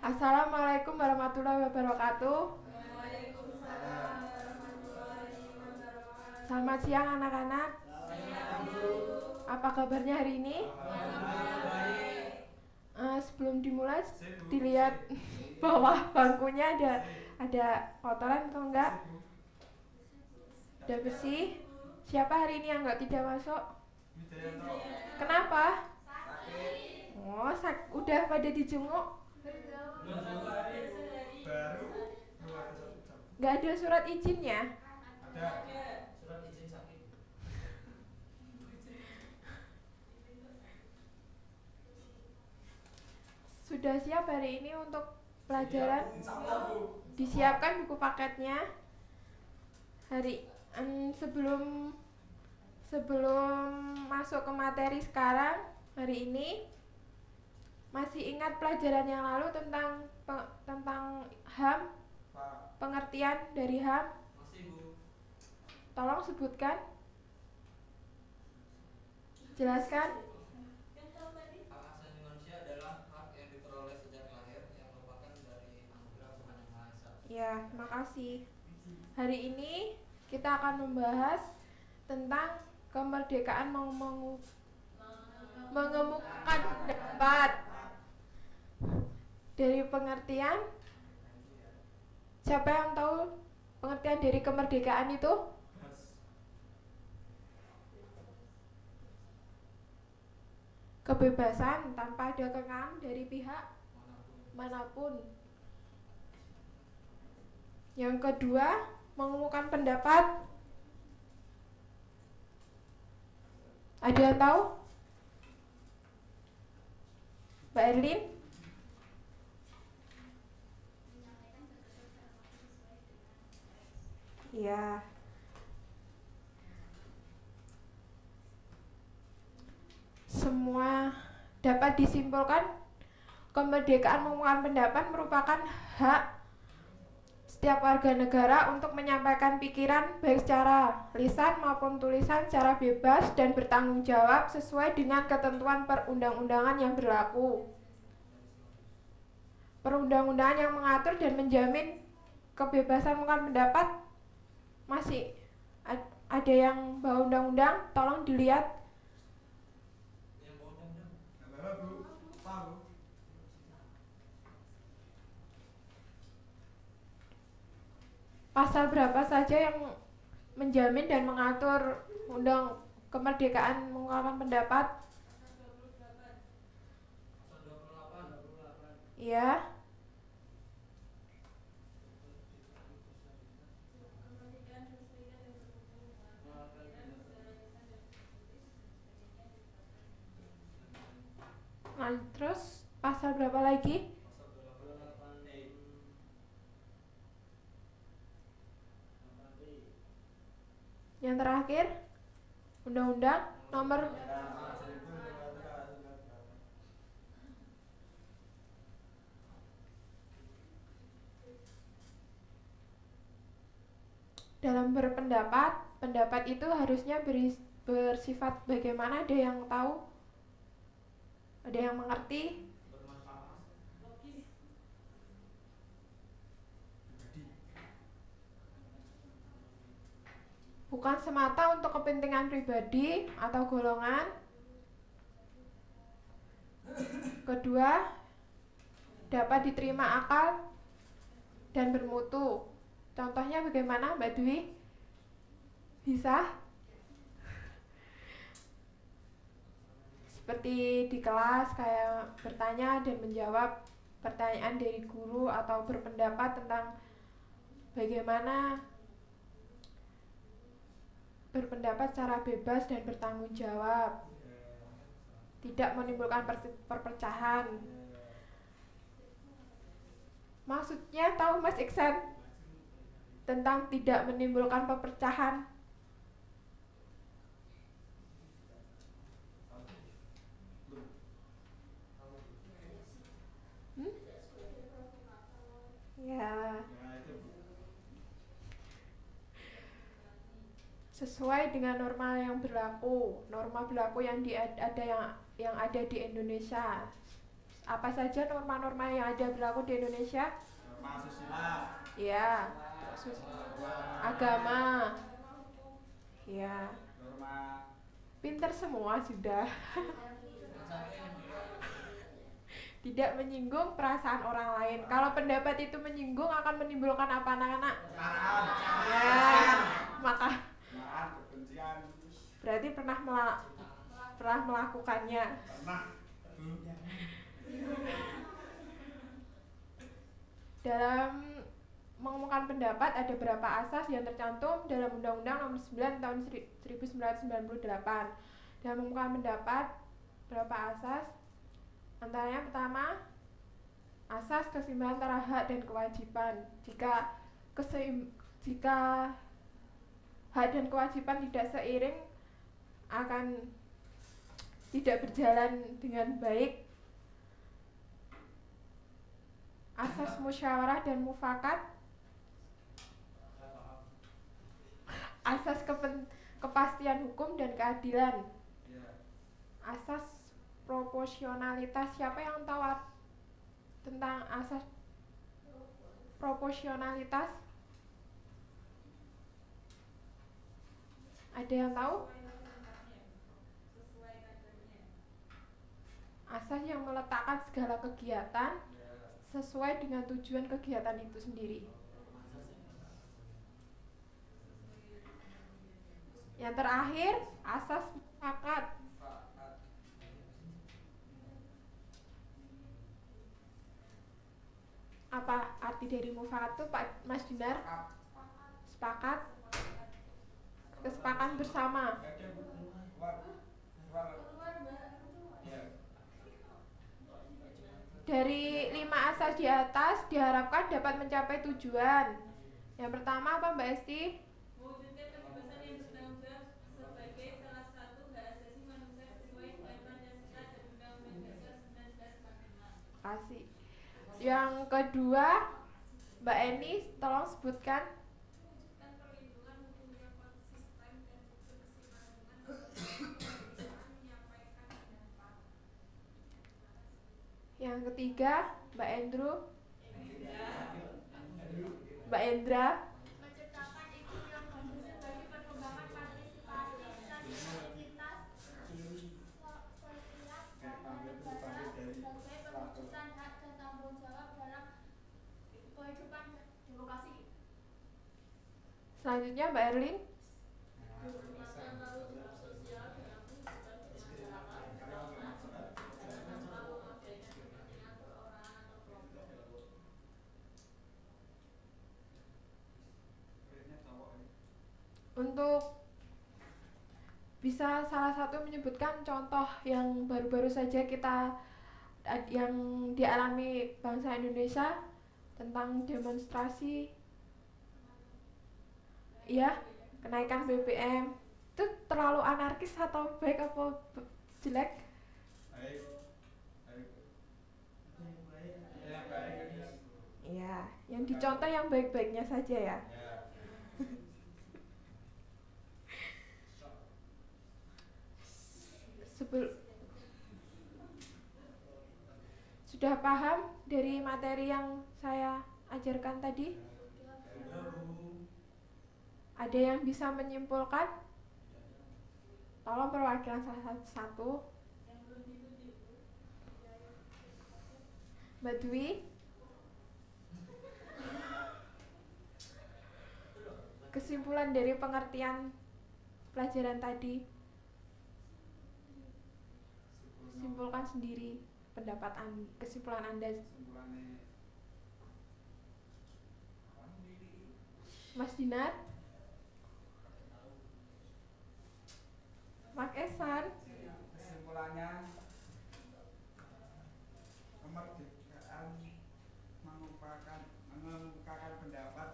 Assalamualaikum warahmatullahi wabarakatuh. Selamat siang anak-anak. Apa kabarnya hari ini? Sebelum dimulai, dilihat bawah bangkunya ada kotoran atau enggak? Ada bersih. Siapa hari ini yang enggak tidak masuk? Kenapa? Oh, udah pada dijenguk? Enggak ada surat izinnya? Sudah siap hari ini untuk pelajaran? Disiapkan buku paketnya. Sebelum masuk ke materi sekarang, hari ini masih ingat pelajaran yang lalu tentang HAM? Pengertian dari HAM? Tolong sebutkan. Jelaskan. Hak asasi manusia adalah hak yang diperoleh sejak lahir yang merupakan dari anugerah Tuhan Yang Maha Esa. Ya, makasih. Hari ini kita akan membahas tentang kemerdekaan mengemukakan pendapat. Dari pengertian, siapa yang tahu pengertian dari kemerdekaan itu? Kebebasan tanpa ada kekang dari pihak manapun. Yang kedua, mengemukakan pendapat. Ada yang tahu? Mbak Erlin? Ya. Semua dapat disimpulkan kemerdekaan mengemukakan pendapat merupakan hak setiap warga negara untuk menyampaikan pikiran baik secara lisan maupun tulisan secara bebas dan bertanggung jawab sesuai dengan ketentuan perundang-undangan yang berlaku. Perundang-undangan yang mengatur dan menjamin kebebasan mengemukakan pendapat masih ada yang bawa undang-undang, tolong dilihat. Pasal berapa saja yang menjamin dan mengatur kemerdekaan mengungkapkan pendapat? Pasal 28. Iya. Nah, terus pasal berapa lagi? Yang terakhir, Undang-Undang nomor dalam berpendapat, pendapat itu harusnya bersifat bagaimana? Ada yang tahu? Ada yang mengerti? Bukan semata untuk kepentingan pribadi atau golongan. Kedua, dapat diterima akal dan bermutu. Contohnya bagaimana, Mbak Dwi? Bisa? Seperti di kelas kayak bertanya dan menjawab pertanyaan dari guru atau berpendapat tentang bagaimana berpendapat secara bebas dan bertanggung jawab, tidak menimbulkan perpecahan. Maksudnya tahu Mas Iksan tentang tidak menimbulkan perpecahan? Ya. Sesuai dengan norma yang berlaku, norma berlaku yang ada di Indonesia. apa saja norma-norma yang ada berlaku di Indonesia? Norma asusila. Ya, agama. Ya, Norma. pinter semua sudah. Tidak menyinggung perasaan orang lain. Kalau pendapat itu menyinggung akan menimbulkan apa anak-anak? Ya, maka Kebencian. berarti pernah melakukannya. Pernah. Dalam mengumumkan pendapat ada berapa asas yang tercantum dalam Undang-Undang Nomor 9 Tahun 1998. Dalam mengumumkan pendapat berapa asas? Antaranya pertama, asas keseimbangan antara hak dan kewajiban. Jika hak dan kewajiban tidak seiring, akan tidak berjalan dengan baik. Asas musyawarah dan mufakat. Asas kepastian hukum dan keadilan. Asas proporsionalitas. Siapa yang tahu tentang asas proporsionalitas? Ada yang tahu? Asas yang meletakkan segala kegiatan sesuai dengan tujuan kegiatan itu sendiri. Yang terakhir, asas mufakat. Apa arti dari mufakat itu, Pak Mas Dinar? Sepakat. Kesepakatan bersama. Dari 5 asas di atas diharapkan dapat mencapai tujuan. Yang pertama apa, Mbak Esti? Mewujudkan kebebasan yang bertanggung jawab sebagai salah satu hak asasi manusia sesuai dengan Pancasila dan Undang-Undang Dasar 1945. Kasih. Yang kedua, Mbak Eni, tolong sebutkan. Mewujudkan perlindungan hukum yang konsisten dan berkesinambungan untuk menyampaikan pendapat. Yang ketiga, Mbak Endra. Mbak Endra. Menciptakan iklim yang bagus bagi perkembangan partisipasi dan kreativitas setiap warga negara sebagai perwujudan hak dan tanggung jawab dalam kehidupan demokrasi. Selanjutnya Mbak Erlin. Untuk bisa salah satu menyebutkan contoh yang baru-baru saja yang dialami bangsa Indonesia tentang demonstrasi ya, kenaikan BBM itu terlalu anarkis atau baik apa jelek? Baik. Iya, yang dicontoh yang baik-baiknya saja ya. Sudah paham dari materi yang saya ajarkan tadi? Ada yang bisa menyimpulkan? Tolong perwakilan salah satu. Mbak Dwi. Kesimpulan dari pengertian pelajaran tadi. Simpulkan sendiri pendapat kesimpulan Anda. Mas Dinar, Mak Esan. Kesimpulannya, kemerdekaan mengemukakan pendapat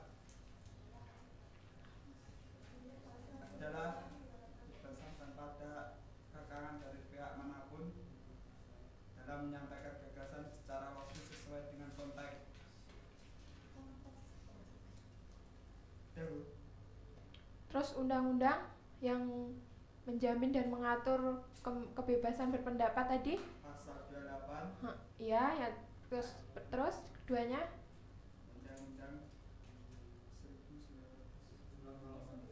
adalah berdasarkan pada kekangan dari pihak manapun dalam menyampaikan gagasan secara waktu sesuai dengan konteks. Terus undang-undang yang menjamin dan mengatur kebebasan berpendapat tadi. Pasal 28 Iya, ya terus keduanya Undang-Undang 1945.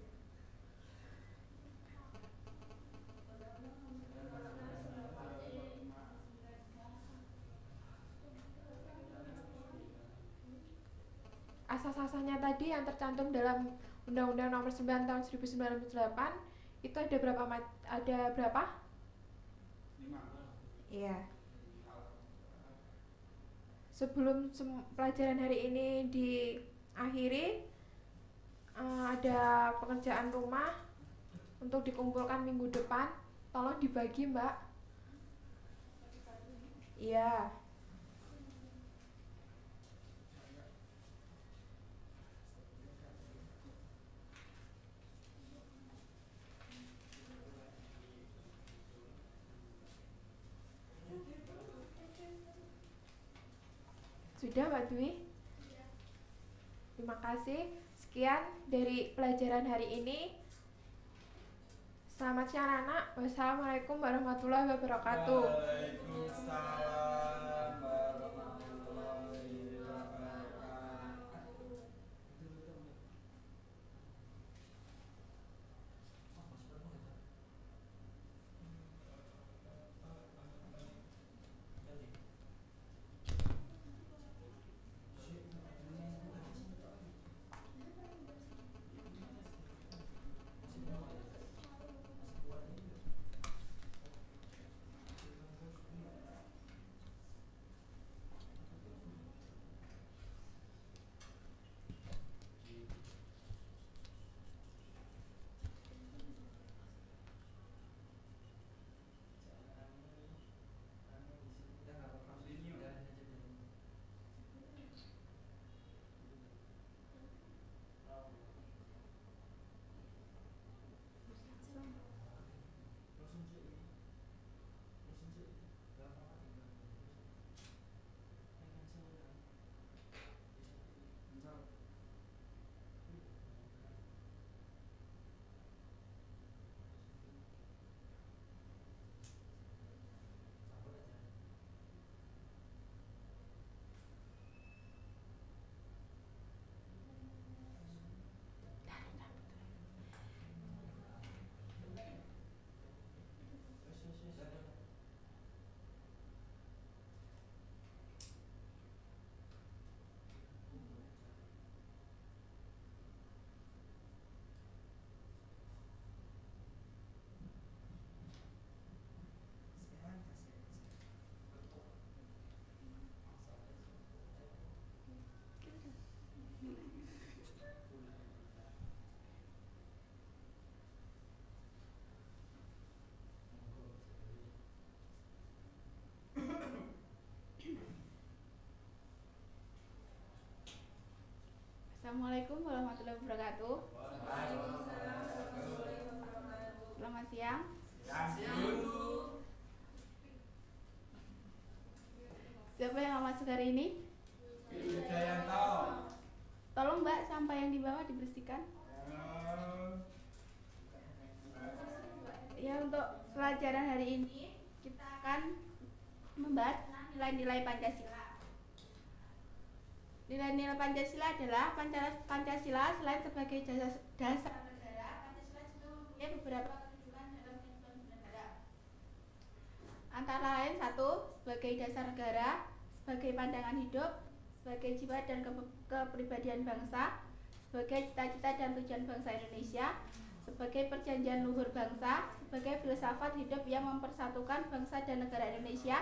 asas-asasnya tadi yang tercantum dalam Undang-Undang Nomor 9 Tahun 1908 itu ada berapa? Ada berapa? 5. Iya. Sebelum pelajaran hari ini diakhiri, ada pekerjaan rumah untuk dikumpulkan minggu depan. Tolong dibagi, Mbak. Iya. Sudah, Mbak Dwi? Terima kasih. Sekian dari pelajaran hari ini. Selamat siang anak. Wassalamualaikum warahmatullahi wabarakatuh. Waalaikumsalam warahmatullahi wabarakatuh. Assalamualaikum warahmatullahi wabarakatuh. Selamat siang. Siapa yang akan masuk hari ini? Wijayanto. Tolong Mbak, sampah yang di bawah dibersihkan. Ya, untuk pelajaran hari ini kita akan membahas nilai-nilai Pancasila. Nilai-nilai Pancasila adalah Pancasila selain sebagai dasar negara, Pancasila juga mempunyai beberapa kedudukan dalam kehidupan bernegara. Antara lain satu, sebagai dasar negara, sebagai pandangan hidup, sebagai jiwa dan kepribadian bangsa, sebagai cita-cita dan tujuan bangsa Indonesia, sebagai perjanjian luhur bangsa, sebagai filsafat hidup yang mempersatukan bangsa dan negara Indonesia,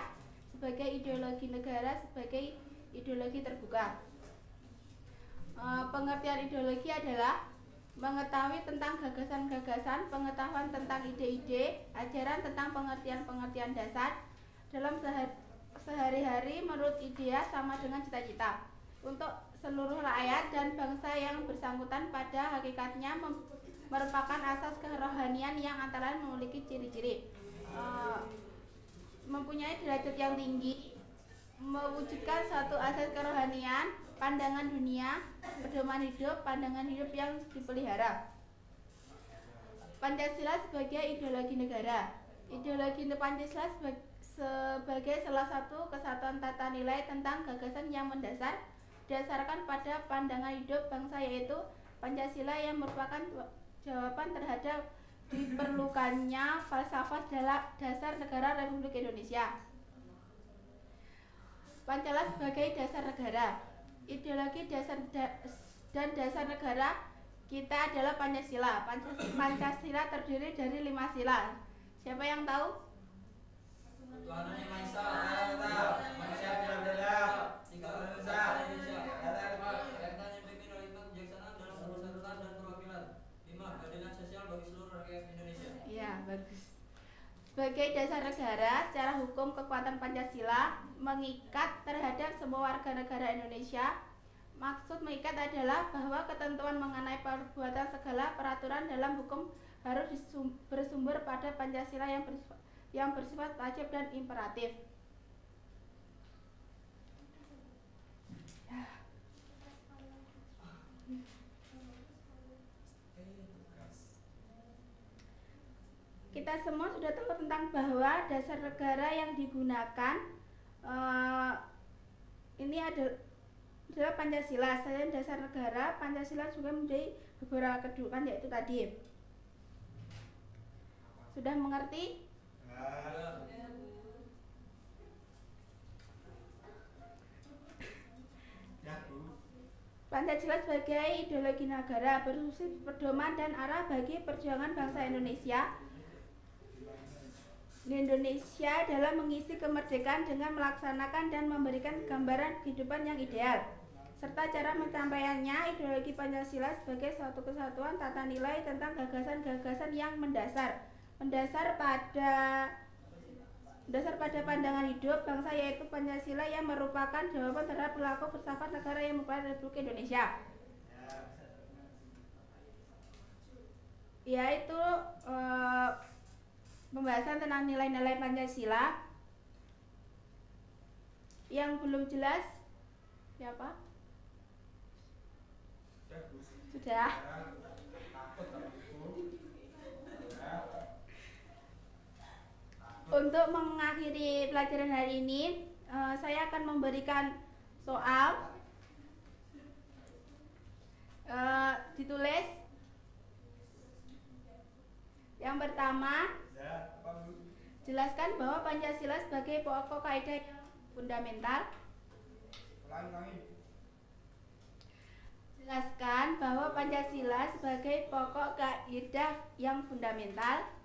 sebagai ideologi negara, sebagai ideologi terbuka. Pengertian ideologi adalah mengetahui tentang gagasan-gagasan, pengetahuan tentang ide-ide, ajaran tentang pengertian-pengertian dasar dalam sehari-hari menurut idea sama dengan cita-cita untuk seluruh rakyat dan bangsa yang bersangkutan pada hakikatnya merupakan asas kerohanian yang antara lain memiliki ciri-ciri mempunyai derajat yang tinggi, mewujudkan satu asas kerohanian, pandangan dunia, pedoman hidup, pandangan hidup yang dipelihara. Pancasila sebagai ideologi negara. Ideologi Pancasila sebagai salah satu kesatuan tata nilai tentang gagasan yang didasarkan pada pandangan hidup bangsa, yaitu Pancasila yang merupakan jawaban terhadap diperlukannya falsafah dasar negara Republik Indonesia. Pancasila sebagai dasar negara. Ideologi dan dasar negara kita adalah Pancasila. Pancasila terdiri dari 5 sila. Siapa yang tahu? Ketuhanan yang Maha Esa, Manusia tidak beradab, tinggal Indonesia, keadilan yang dipimpin oleh hikmat kebijaksanaan dalam perbatasan dan perwakilan. 5. Keadilan sosial bagi seluruh rakyat Indonesia. Iya, bagus. Sebagai dasar negara, secara hukum kekuatan Pancasila mengikat terhadap semua warga negara Indonesia. Maksud mengikat adalah bahwa ketentuan mengenai perbuatan segala peraturan dalam hukum harus bersumber pada Pancasila yang bersifat wajib dan imperatif. Kita semua sudah tahu tentang bahwa dasar negara yang digunakan ini adalah Pancasila. Selain dasar negara, Pancasila juga mempunyai beberapa kedudukan, yaitu tadi. Sudah mengerti? Pancasila sebagai ideologi negara berfungsi pedoman dan arah bagi perjuangan bangsa Indonesia dalam mengisi kemerdekaan dengan melaksanakan dan memberikan gambaran kehidupan yang ideal, serta cara menyampaikannya. Ideologi Pancasila sebagai suatu kesatuan tata nilai tentang gagasan-gagasan yang mendasar pada pandangan hidup bangsa, yaitu Pancasila yang merupakan jawaban terhadap perilaku filsafat negara yang merupakan Republik Indonesia. Yaitu pembahasan tentang nilai-nilai Pancasila. Yang belum jelas siapa? Sudah. Untuk mengakhiri pelajaran hari ini, saya akan memberikan soal ditulis. Yang pertama, jelaskan bahwa Pancasila sebagai pokok kaidah yang fundamental. Jelaskan bahwa Pancasila sebagai pokok kaidah yang fundamental.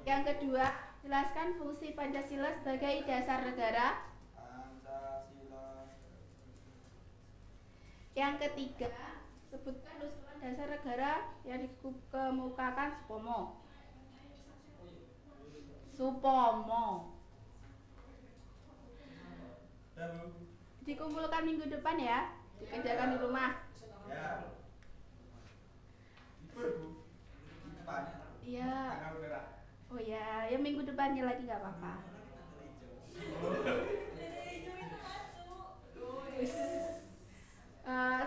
Yang kedua, jelaskan fungsi Pancasila sebagai dasar negara. Yang ketiga, sebutkan usulan dasar negara yang dikemukakan Supomo. Dikumpulkan minggu depan ya, dikerjakan di rumah. Iya. Oh ya, ya minggu depannya lagi nggak apa-apa.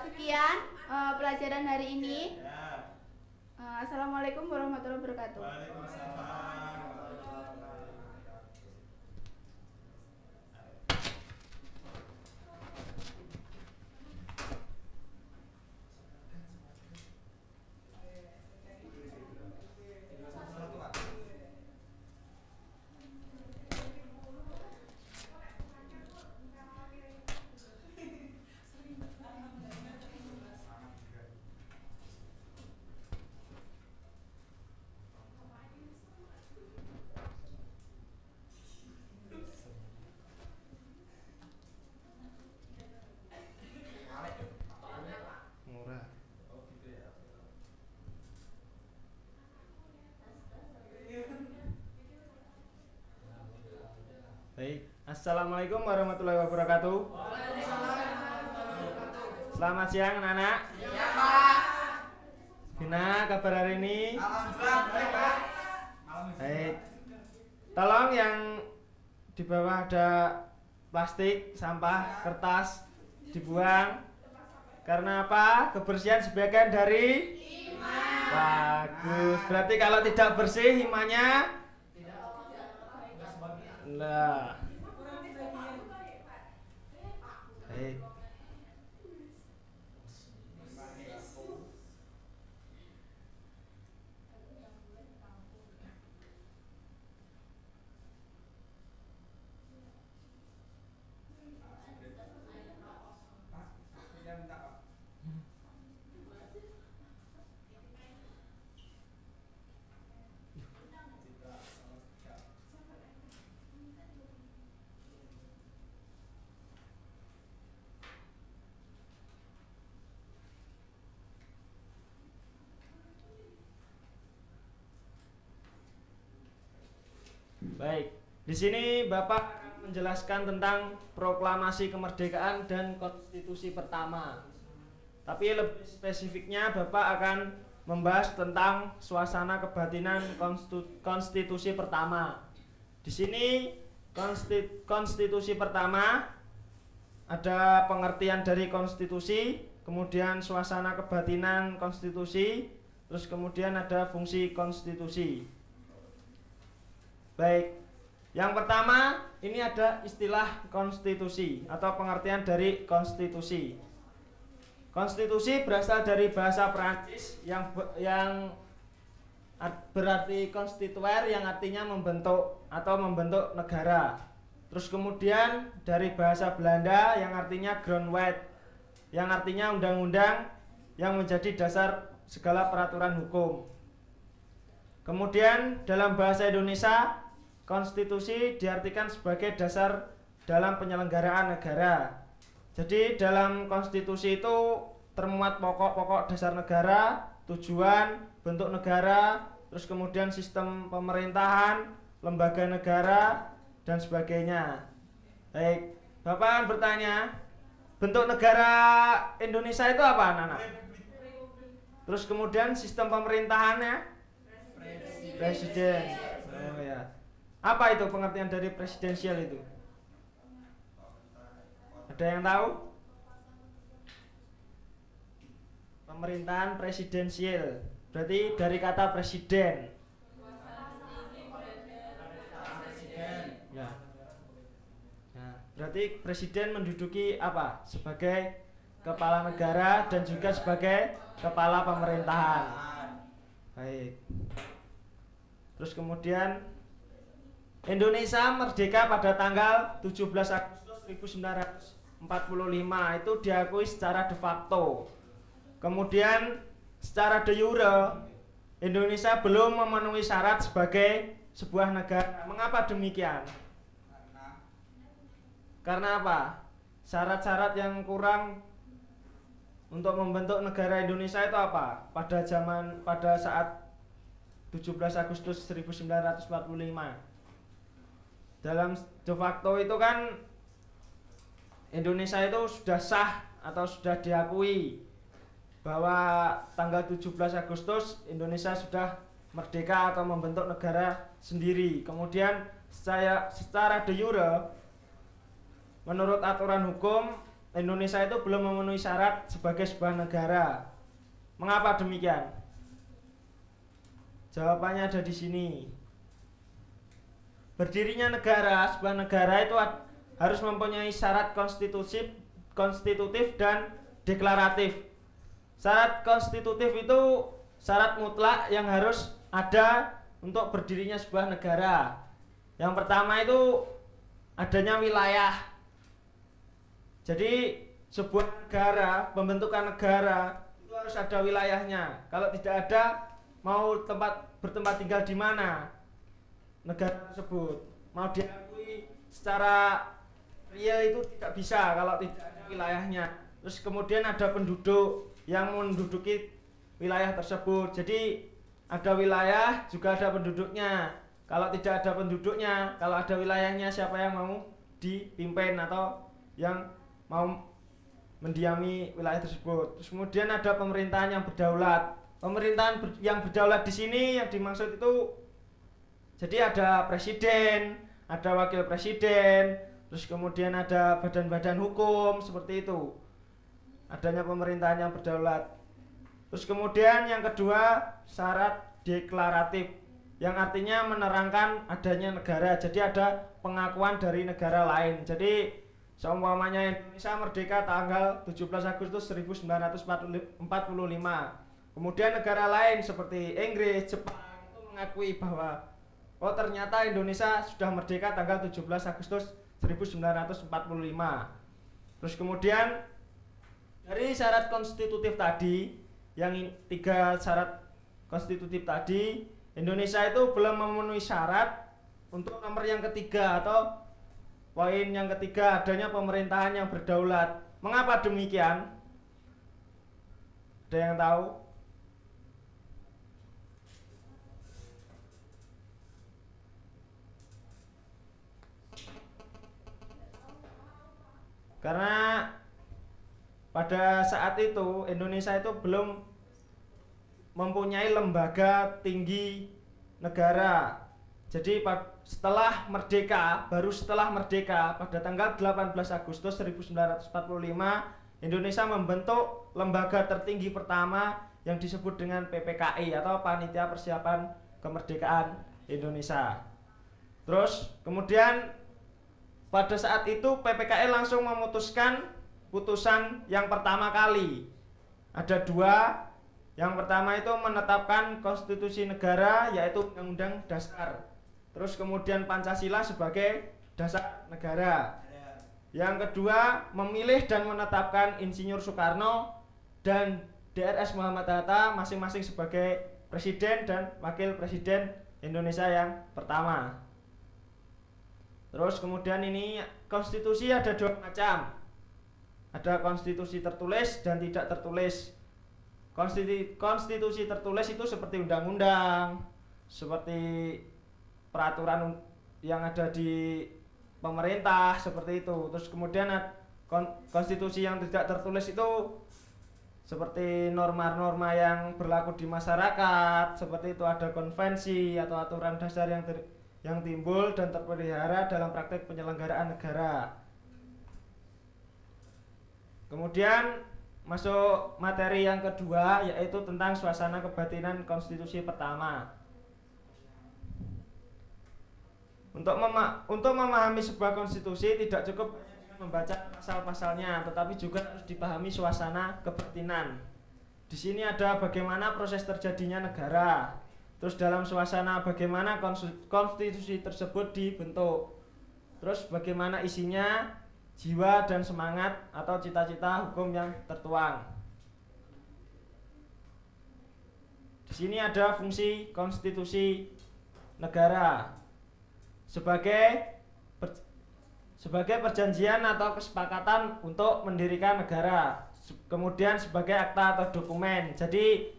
Sekian pelajaran hari ini. Assalamualaikum warahmatullahi wabarakatuh. Baik, assalamualaikum warahmatullahi wabarakatuh. Selamat siang anak-anak. Iya Pak. Gimana kabar hari ini? Alhamdulillah baik Pak. Baik. Tolong yang di bawah ada plastik, sampah, kertas dibuang. Karena apa? Kebersihan sebagian dari iman. Bagus. Berarti kalau tidak bersih imannya nah. Baik. Baik, di sini Bapak akan menjelaskan tentang proklamasi kemerdekaan dan konstitusi pertama. Tapi lebih spesifiknya Bapak akan membahas tentang suasana kebatinan konstitusi pertama. Di sini konstitusi pertama ada pengertian dari konstitusi, kemudian suasana kebatinan konstitusi, terus kemudian ada fungsi konstitusi. Baik, yang pertama ini ada istilah konstitusi atau pengertian dari konstitusi. Konstitusi berasal dari bahasa Perancis yang berarti konstituer, yang artinya membentuk atau membentuk negara. Terus kemudian dari bahasa Belanda yang artinya grondwet, yang artinya undang-undang yang menjadi dasar segala peraturan hukum. Kemudian dalam bahasa Indonesia, konstitusi diartikan sebagai dasar dalam penyelenggaraan negara. Jadi dalam konstitusi itu termuat pokok-pokok dasar negara, tujuan, bentuk negara, terus kemudian sistem pemerintahan, lembaga negara, dan sebagainya. Baik, Bapak akan bertanya, bentuk negara Indonesia itu apa, anak-anak? Terus kemudian sistem pemerintahannya? Presiden. Oh ya. Apa itu pengertian dari presidensial itu? Ada yang tahu? Pemerintahan presidensial berarti dari kata presiden. Ya. Nah, berarti presiden menduduki apa? Sebagai kepala negara dan juga sebagai kepala pemerintahan. Baik. Terus kemudian Indonesia merdeka pada tanggal 17 Agustus 1945, itu diakui secara de facto. Kemudian secara de jure Indonesia belum memenuhi syarat sebagai sebuah negara. Mengapa demikian? Karena apa? Syarat-syarat yang kurang untuk membentuk negara Indonesia itu apa? Pada saat 17 Agustus 1945. Dalam de facto itu kan Indonesia itu sudah sah atau sudah diakui bahwa tanggal 17 Agustus Indonesia sudah merdeka atau membentuk negara sendiri. Kemudian secara de jure menurut aturan hukum Indonesia itu belum memenuhi syarat sebagai sebuah negara. Mengapa demikian? Jawabannya ada di sini. Berdirinya negara, sebuah negara itu harus mempunyai syarat konstitutif dan deklaratif. Syarat konstitutif itu syarat mutlak yang harus ada untuk berdirinya sebuah negara. Yang pertama itu adanya wilayah. Jadi sebuah negara, pembentukan negara itu harus ada wilayahnya. Kalau tidak ada, mau bertempat tinggal di mana negara tersebut, mau diakui secara real itu tidak bisa kalau tidak ada wilayahnya. Terus kemudian ada penduduk yang menduduki wilayah tersebut. Jadi ada wilayah juga ada penduduknya. Kalau tidak ada penduduknya, kalau ada wilayahnya, siapa yang mau dipimpin atau yang mau mendiami wilayah tersebut. Terus kemudian ada pemerintahan yang berdaulat. Pemerintahan yang berdaulat di sini yang dimaksud itu, jadi ada presiden, ada wakil presiden, terus kemudian ada badan-badan hukum seperti itu. adanya pemerintahan yang berdaulat. Terus kemudian yang kedua, syarat deklaratif, yang artinya menerangkan adanya negara. Jadi ada pengakuan dari negara lain. Jadi seumpamanya Indonesia merdeka tanggal 17 Agustus 1945. Kemudian negara lain seperti Inggris, Jepang itu mengakui bahwa oh ternyata Indonesia sudah merdeka tanggal 17 Agustus 1945. Terus kemudian dari syarat konstitutif tadi, yang 3 syarat konstitutif tadi, Indonesia itu belum memenuhi syarat untuk nomor yang ketiga atau poin yang ketiga, adanya pemerintahan yang berdaulat. Mengapa demikian? Ada yang tahu? Karena pada saat itu Indonesia itu belum mempunyai lembaga tinggi negara. Jadi setelah merdeka, baru setelah merdeka pada tanggal 18 Agustus 1945, Indonesia membentuk lembaga tertinggi pertama yang disebut dengan PPKI atau Panitia Persiapan Kemerdekaan Indonesia. Terus kemudian pada saat itu PPKI langsung memutuskan putusan yang pertama kali. Ada 2. Yang pertama itu menetapkan konstitusi negara, yaitu Undang-Undang Dasar. Terus kemudian Pancasila sebagai dasar negara. Yang kedua, memilih dan menetapkan Insinyur Soekarno dan DRS Muhammad Hatta masing-masing sebagai presiden dan wakil presiden Indonesia yang pertama. Terus kemudian ini konstitusi ada 2 macam. Ada konstitusi tertulis dan tidak tertulis. Konstitusi tertulis itu seperti undang-undang, seperti peraturan yang ada di pemerintah, seperti itu. Terus kemudian konstitusi yang tidak tertulis itu seperti norma-norma yang berlaku di masyarakat, seperti itu ada konvensi atau aturan dasar yang timbul dan terpelihara dalam praktek penyelenggaraan negara. Kemudian masuk materi yang kedua, yaitu tentang suasana kebatinan konstitusi pertama. Untuk memahami sebuah konstitusi tidak cukup dengan membaca pasal-pasalnya, tetapi juga harus dipahami suasana kebatinan. Di sini ada bagaimana proses terjadinya negara. Terus dalam suasana bagaimana konstitusi tersebut dibentuk. Terus bagaimana isinya, jiwa dan semangat atau cita-cita hukum yang tertuang. Di sini ada fungsi konstitusi negara sebagai perjanjian atau kesepakatan untuk mendirikan negara. Kemudian sebagai akta atau dokumen. Jadi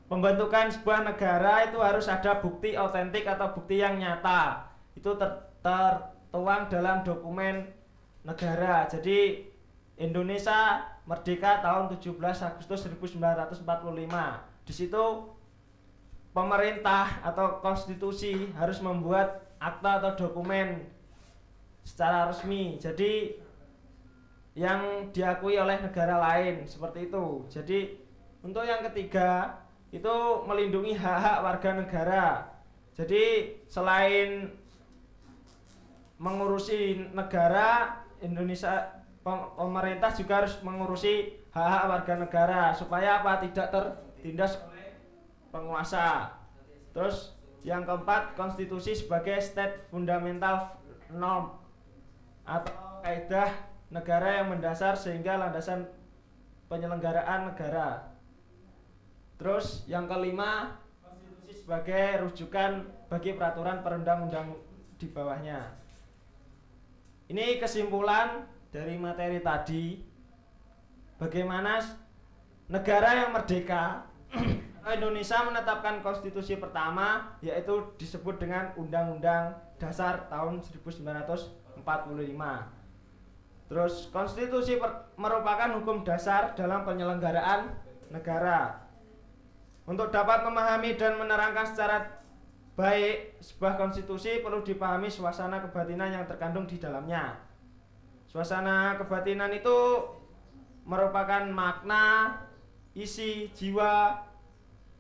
pembentukan sebuah negara itu harus ada bukti otentik atau bukti yang nyata. Itu tertuang dalam dokumen negara. Jadi Indonesia merdeka tahun 17 Agustus 1945. Di situ pemerintah atau konstitusi harus membuat akta atau dokumen secara resmi. Jadi yang diakui oleh negara lain, seperti itu. Jadi untuk yang ketiga itu melindungi hak-hak warga negara. Jadi selain mengurusi negara, Indonesia pemerintah juga harus mengurusi hak-hak warga negara supaya apa, tidak tertindas oleh penguasa. Terus yang keempat, konstitusi sebagai state fundamental norm atau kaidah negara yang mendasar sehingga landasan penyelenggaraan negara. Terus yang kelima, konstitusi sebagai rujukan bagi peraturan perundang-undang di bawahnya. Ini kesimpulan dari materi tadi, bagaimana negara yang merdeka Indonesia menetapkan konstitusi pertama, yaitu disebut dengan Undang-Undang Dasar tahun 1945. Terus konstitusi merupakan hukum dasar dalam penyelenggaraan negara. Untuk dapat memahami dan menerangkan secara baik sebuah konstitusi perlu dipahami suasana kebatinan yang terkandung di dalamnya. Suasana kebatinan itu merupakan makna, isi, jiwa,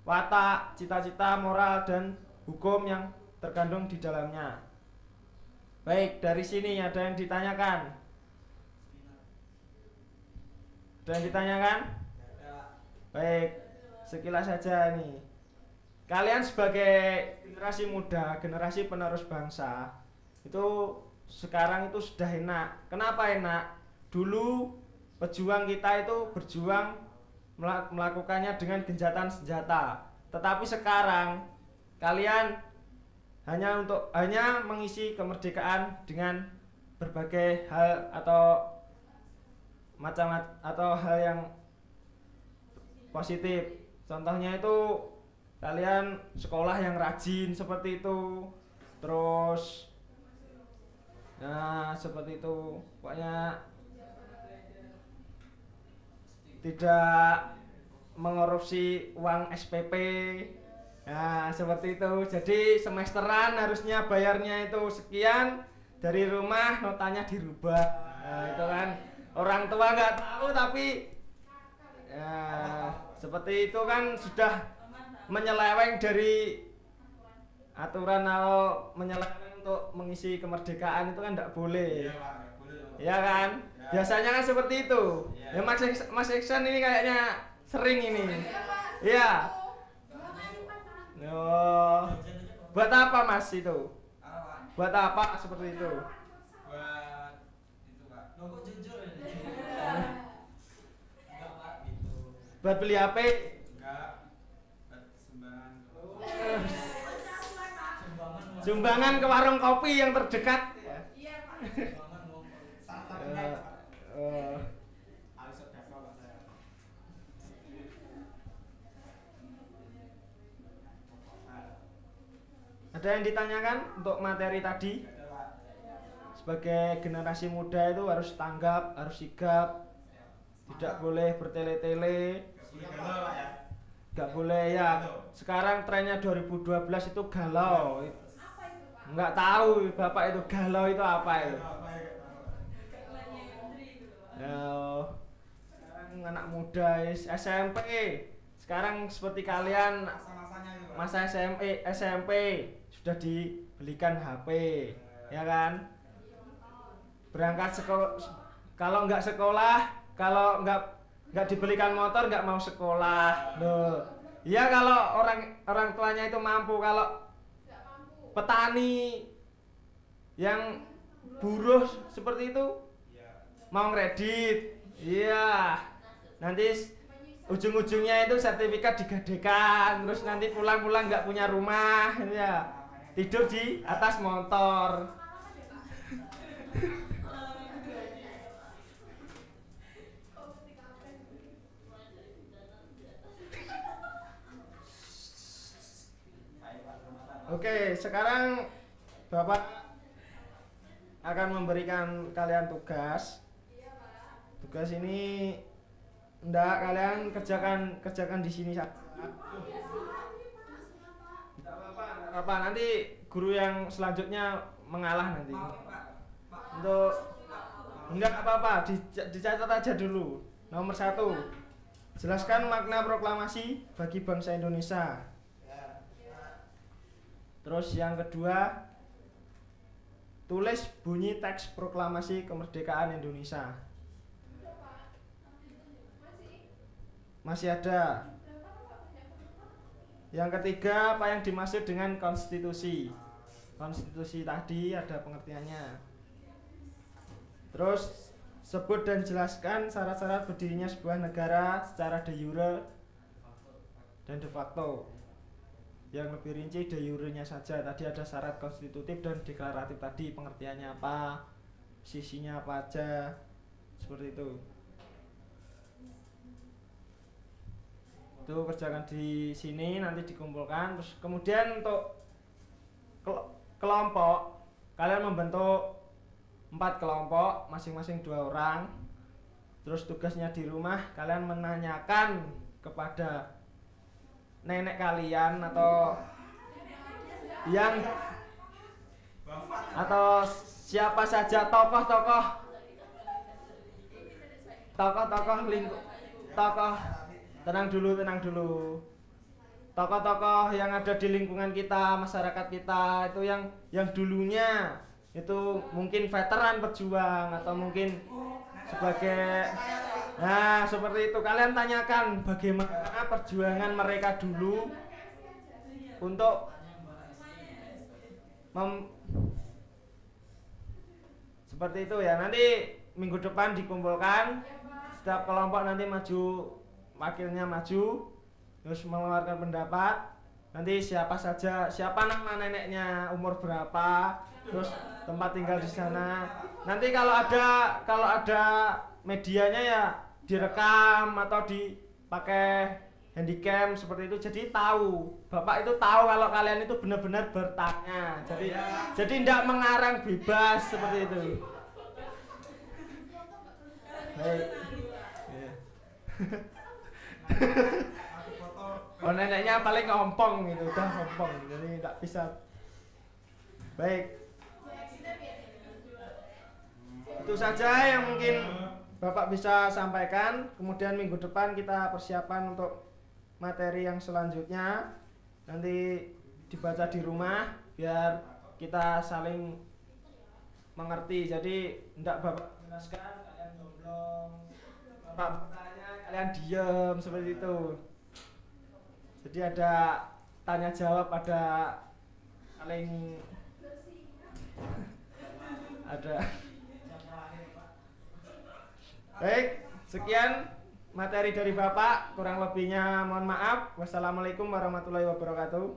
watak, cita-cita, moral, dan hukum yang terkandung di dalamnya. Baik, dari sini ada yang ditanyakan? Ada yang ditanyakan? Baik, sekilas saja ini. Kalian sebagai generasi muda, generasi penerus bangsa, itu sekarang itu sudah enak. Kenapa enak? Dulu pejuang kita itu berjuang melakukannya dengan gencatan senjata. Tetapi sekarang kalian hanya mengisi kemerdekaan dengan berbagai hal atau hal yang positif. Contohnya itu kalian sekolah yang rajin seperti itu, terus nah seperti itu, pokoknya tidak mengorupsi uang SPP. Nah seperti itu. Jadi semesteran harusnya bayarnya itu sekian, dari rumah notanya dirubah. Nah itu kan orang tua nggak tahu, tapi ya seperti itu kan sudah menyeleweng dari aturan, atau menyeleweng untuk mengisi kemerdekaan itu kan tidak boleh. Ya kan? Biasanya kan seperti itu. Ya Mas Iksan ini kayaknya sering ini. Iya. Oh. Buat apa Mas itu? Buat apa seperti itu? Buat itu Pak. Kok jujur ini? Enggak Pak, gitu. Buat beli HP? Enggak. Buat sumbangan. Sumbangan ke warung kopi yang terdekat. Iya Pak. Sumbangan mau Salah satunya itu, Pak. Ali Sodako Pak saya. Ada yang ditanyakan untuk materi tadi? Ada Pak. Sebagai generasi muda itu harus tanggap, harus sigap, tidak boleh bertele-tele, Gak boleh galau Pak ya. nggak boleh ya. Sekarang trennya 2012 itu galau. Apa itu Pak? Nggak tahu Bapak itu galau itu apa itu? Apa ya gak tahu. Iklannya Indri itu loh. Ya, sekarang anak muda SMP. Sekarang seperti kalian Masa-masanya itu Pak. masa SMP sudah dibelikan HP, ya kan? Berangkat sekolah, kalau nggak sekolah, kalau nggak dibelikan motor nggak mau sekolah, loh. Iya kalau orang tuanya itu mampu, kalau petani yang buruh seperti itu mau ngredit, iya. Nanti ujung-ujungnya itu sertifikat digadekan, terus nanti pulang-pulang nggak punya rumah, ya. Tidur di atas motor. Oke, sekarang Bapak akan memberikan kalian tugas. Tugas ini kalian kerjakan di sini saja. Tidak apa-apa, nanti guru yang selanjutnya mengalah nanti. Untuk enggak apa-apa, dicatat aja dulu. Nomor 1, jelaskan makna proklamasi bagi bangsa Indonesia. Terus yang kedua, tulis bunyi teks proklamasi kemerdekaan Indonesia. Masih ada. Yang ketiga, apa yang dimaksud dengan konstitusi? Konstitusi tadi ada pengertiannya. Terus sebut dan jelaskan syarat-syarat berdirinya sebuah negara secara de jure dan de facto. Yang lebih rinci de jure-nya saja. Tadi ada syarat konstitutif dan deklaratif tadi, pengertiannya apa, sisinya apa aja, seperti itu. Itu kerjakan di sini, nanti dikumpulkan. Terus kemudian untuk kelompok, kalian membentuk 4 kelompok, masing-masing 2 orang. Terus tugasnya di rumah, kalian menanyakan kepada nenek kalian atau yang siapa saja tokoh-tokoh tokoh tenang dulu. Tokoh-tokoh yang ada di lingkungan kita, masyarakat kita itu yang dulunya itu mungkin veteran berjuang atau mungkin sebagai seperti itu. Kalian tanyakan bagaimana perjuangan mereka dulu untuk seperti itu ya. Nanti minggu depan dikumpulkan, setiap kelompok nanti maju, wakilnya maju terus mengeluarkan pendapat. Nanti siapa nama neneknya, umur berapa, terus tempat tinggal di sana. Nanti kalau ada medianya ya direkam atau dipakai handycam seperti itu. Jadi tahu, Bapak itu tahu kalau kalian itu benar-benar bertanya. Jadi tidak mengarang bebas seperti itu. Baik. Oh, neneknya paling ngompong gitu, udah ngompong, jadi tidak bisa. Baik. Itu saja yang mungkin Bapak bisa sampaikan. Kemudian minggu depan kita persiapan untuk materi yang selanjutnya. Nanti dibaca di rumah biar kita saling mengerti. Jadi tidak Bapak jelaskan, kalian gomblong. Bapak bertanya, kalian diam seperti itu. Jadi ada tanya jawab, ada saling ada. Baik, sekian materi dari Bapak, kurang lebihnya mohon maaf. Wassalamualaikum warahmatullahi wabarakatuh.